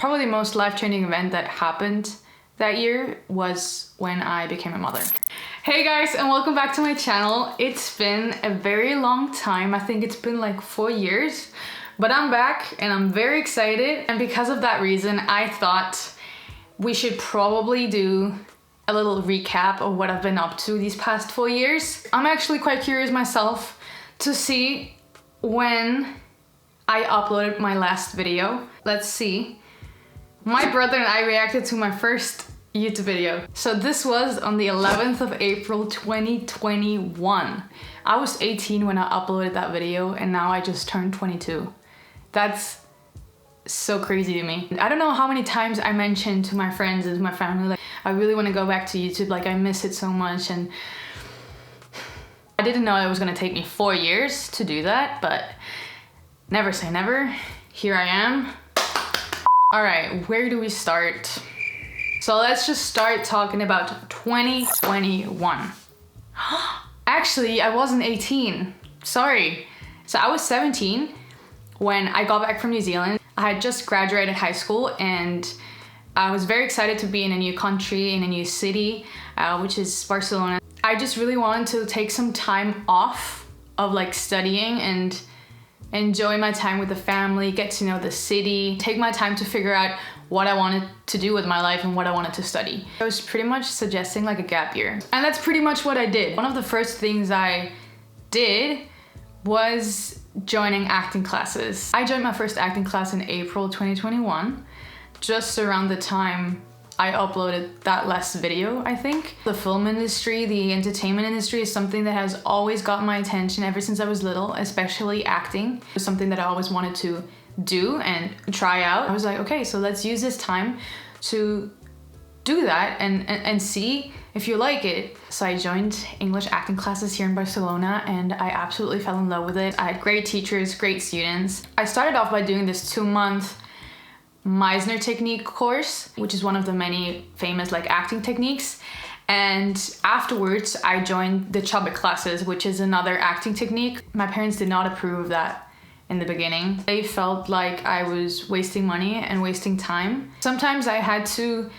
Probably the most life-changing event that happened that year was when I became a mother. Hey guys, and welcome back to my channel. It's been a very long time. I think it's been like 4 years, but I'm back and I'm very excited. And because of that reason, I thought we should probably do a little recap of what I've been up to these past 4 years. I'm actually quite curious myself to see when I uploaded my last video. Let's see. My brother and I reacted to my first YouTube video. So this was on the 11th of April 2021. I was 18 when I uploaded that video and now I just turned 22. That's so crazy to me. I don't know how many times I mentioned to my friends and to my family, like, I really want to go back to YouTube, like I miss it so much. And I didn't know it was gonna take me 4 years to do that, but never say never. Here I am. All right, where do we start? So let's just start talking about 2021. Actually, I wasn't 18, sorry. So I was 17 when I got back from New Zealand. I had just graduated high school and I was very excited to be in a new country, in a new city, which is Barcelona. I just really wanted to take some time off of like studying and enjoy my time with the family, get to know the city, take my time to figure out what I wanted to do with my life and what I wanted to study. I was pretty much suggesting like a gap year. And that's pretty much what I did. One of the first things I did was joining acting classes. I joined my first acting class in April 2021, just around the time I uploaded that last video, I think. The film industry, the entertainment industry is something that has always got my attention ever since I was little, especially acting. It was something that I always wanted to do and try out. I was like, okay, so let's use this time to do that and see if you like it. So I joined English acting classes here in Barcelona and I absolutely fell in love with it. I had great teachers, great students. I started off by doing this 2-month Meisner technique course, which is one of the many famous like acting techniques. And afterwards I joined the Chubbuck classes, which is another acting technique. My parents did not approve of that in the beginning. They felt like I was wasting money and wasting time. Sometimes I had to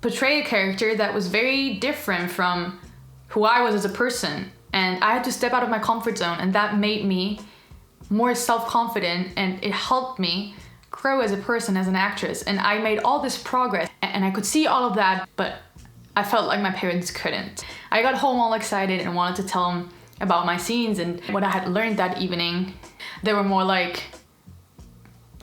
portray a character that was very different from who I was as a person. And I had to step out of my comfort zone, and that made me more self-confident and it helped me grow as a person, as an actress. And I made all this progress and I could see all of that, but I felt like my parents couldn't. I got home all excited and wanted to tell them about my scenes and what I had learned that evening. They were more like,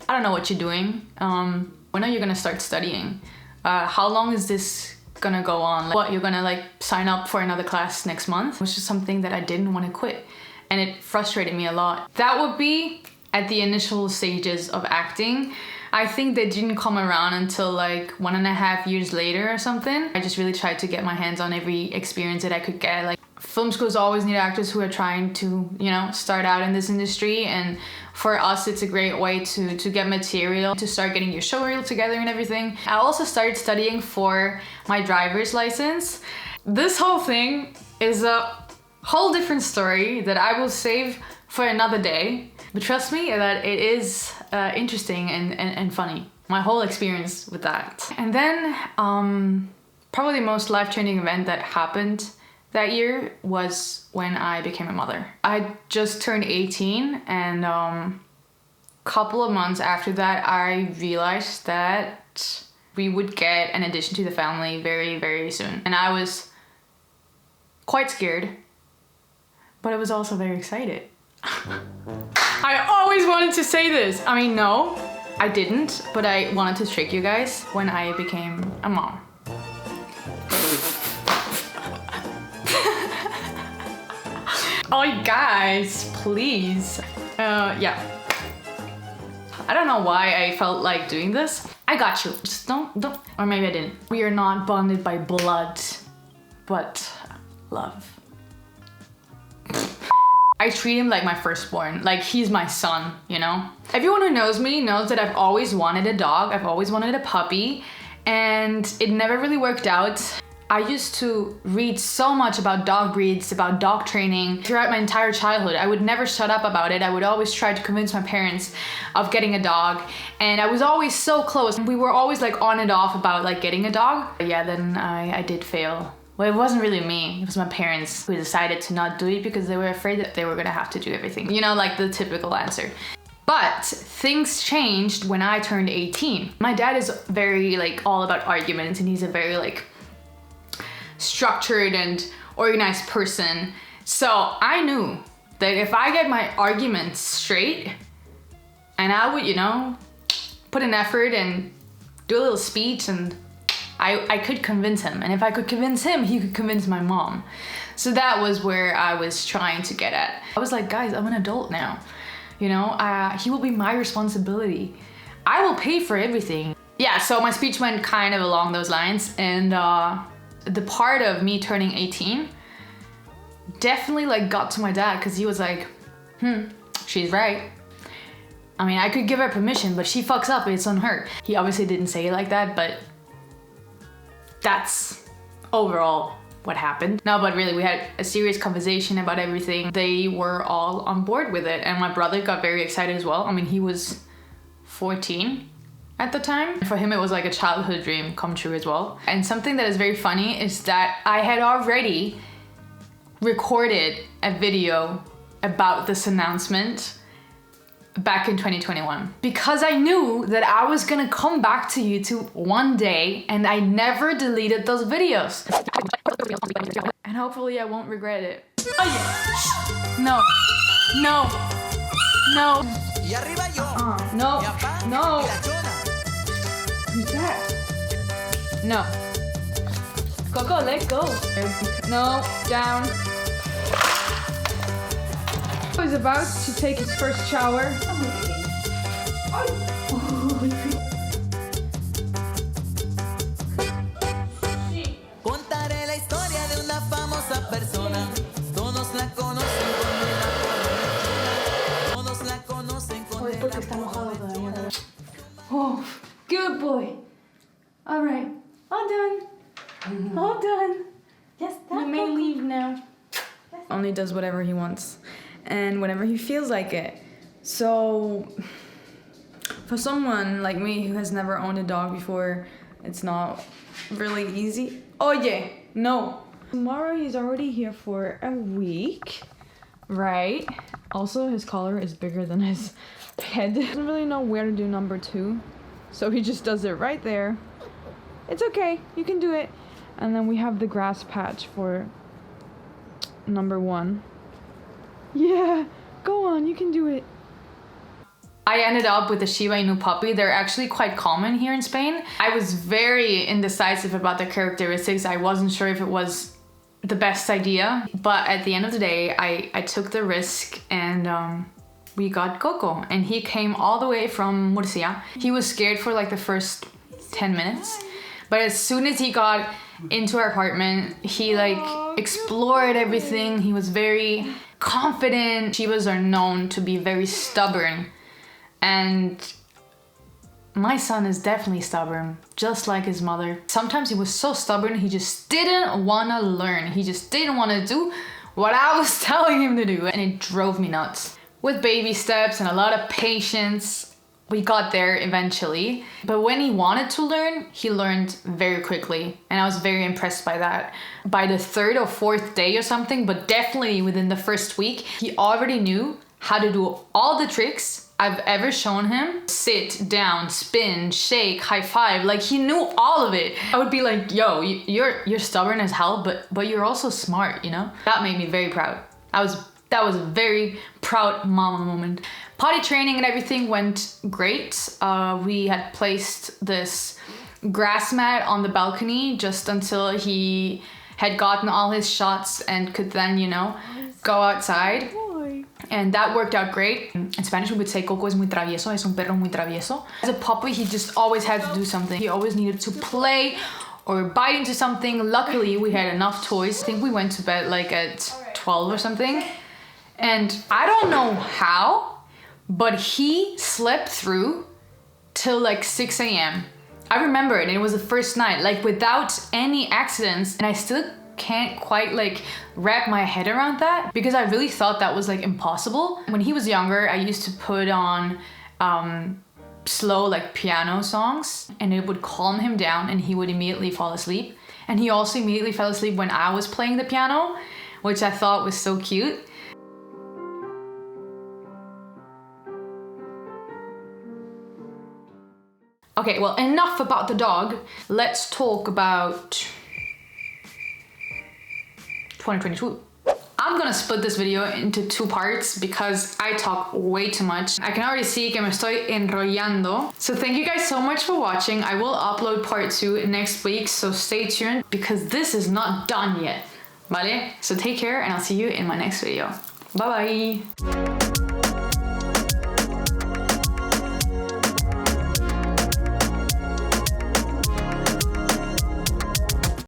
I don't know what you're doing. When are you gonna start studying? How long is this gonna go on? Like, what, you're gonna like sign up for another class next month? It was just something that I didn't want to quit. And it frustrated me a lot. That would be at the initial stages of acting. I think they didn't come around until like 1.5 years later or something. I just really tried to get my hands on every experience that I could get. Like, film schools always need actors who are trying to, you know, start out in this industry. And for us, it's a great way to get material, to start getting your show reel together and everything. I also started studying for my driver's license. This whole thing is a whole different story that I will save for another day. But trust me that it is interesting and funny. My whole experience with that. And then probably the most life-changing event that happened that year was when I became a mother. I just turned 18 and a couple of months after that I realized that we would get an addition to the family very, very soon. And I was quite scared, but I was also very excited. I always wanted to say this. I mean, no, I didn't, but I wanted to trick you guys when I became a mom. Oh, guys, please. Yeah. I don't know why I felt like doing this. I got you. Just don't, or maybe I didn't. We are not bonded by blood, but love. I treat him like my firstborn, like he's my son, you know? Everyone who knows me knows that I've always wanted a dog, I've always wanted a puppy, and it never really worked out. I used to read so much about dog breeds, about dog training throughout my entire childhood. I would never shut up about it. I would always try to convince my parents of getting a dog. And I was always so close. We were always like on and off about like getting a dog. But yeah, then I did fail. Well, it wasn't really me. It was my parents who decided to not do it because they were afraid that they were gonna have to do everything. You know, like the typical answer. But things changed when I turned 18. My dad is very like all about arguments, and he's a very like structured and organized person. So I knew that if I get my arguments straight and I would, you know, put an effort and do a little speech, and I could convince him. And if I could convince him, he could convince my mom. So that was where I was trying to get at. I was like, guys, I'm an adult now. You know, he will be my responsibility. I will pay for everything. Yeah, so my speech went kind of along those lines. And the part of me turning 18 definitely like got to my dad, because he was like, she's right. I mean, I could give her permission, but she fucks up, it's on her. He obviously didn't say it like that, but that's overall what happened. No, but really, we had a serious conversation about everything. They were all on board with it, and my brother got very excited as well. I mean, he was 14 at the time. For him, it was like a childhood dream come true as well. And something that is very funny is that I had already recorded a video about this announcement back in 2021, because I knew that I was gonna come back to YouTube one day, and I never deleted those videos. And hopefully I won't regret it. Oh yeah. No. No. No. No. No. Who's that? No. Coco, let go. No. Down. He's about to take his first shower. Contaré la historia de una famosa persona. Todos la conocen con todos la conocen con Oh, good boy. All right, all done. All done. Yes, You may leave now. Only does whatever he wants and whenever he feels like it. So for someone like me who has never owned a dog before, it's not really easy. Oh yeah, no. Tomorrow he's already here for a week, right? Also, his collar is bigger than his head. He doesn't really know where to do number 2, so he just does it right there. It's okay, you can do it. And then we have the grass patch for number 1. Yeah, go on, you can do it. I ended up with a Shiba Inu puppy. They're actually quite common here in Spain. I was very indecisive about their characteristics. I wasn't sure if it was the best idea, but at the end of the day, I took the risk, and we got Coco, and he came all the way from Murcia. He was scared for like the first 10 minutes, but as soon as he got into our apartment, he like explored everything. He was very confident. Shibas are known to be very stubborn, and my son is definitely stubborn, just like his mother. Sometimes he was so stubborn, he just didn't want to learn. He just didn't want to do what I was telling him to do, and it drove me nuts. With baby steps and a lot of patience, we got there eventually. But when he wanted to learn, he learned very quickly, and I was very impressed by that. By the 3rd or 4th day or something, but definitely within the first week, he already knew how to do all the tricks I've ever shown him. Sit, down, spin, shake, high five, like he knew all of it. I would be like, yo, you're stubborn as hell, but you're also smart, you know? That made me very proud. That was a very proud mama moment. Potty training and everything went great. We had placed this grass mat on the balcony just until he had gotten all his shots and could then, you know, go outside. And that worked out great. In Spanish, we would say Coco es muy travieso, es un perro muy travieso. As a puppy, he just always had to do something. He always needed to play or bite into something. Luckily, we had enough toys. I think we went to bed like at 12 or something. And I don't know how, but he slept through till like 6 a.m. I remember it, and it was the first night, like without any accidents, and I still can't quite like wrap my head around that because I really thought that was like impossible. When he was younger, I used to put on slow like piano songs, and it would calm him down and he would immediately fall asleep. And he also immediately fell asleep when I was playing the piano, which I thought was so cute. Okay, well, enough about the dog. Let's talk about 2022. I'm gonna split this video into 2 parts because I talk way too much. I can already see que me estoy enrollando. So thank you guys so much for watching. I will upload part 2 next week, so stay tuned because this is not done yet. Vale? So take care and I'll see you in my next video. Bye bye!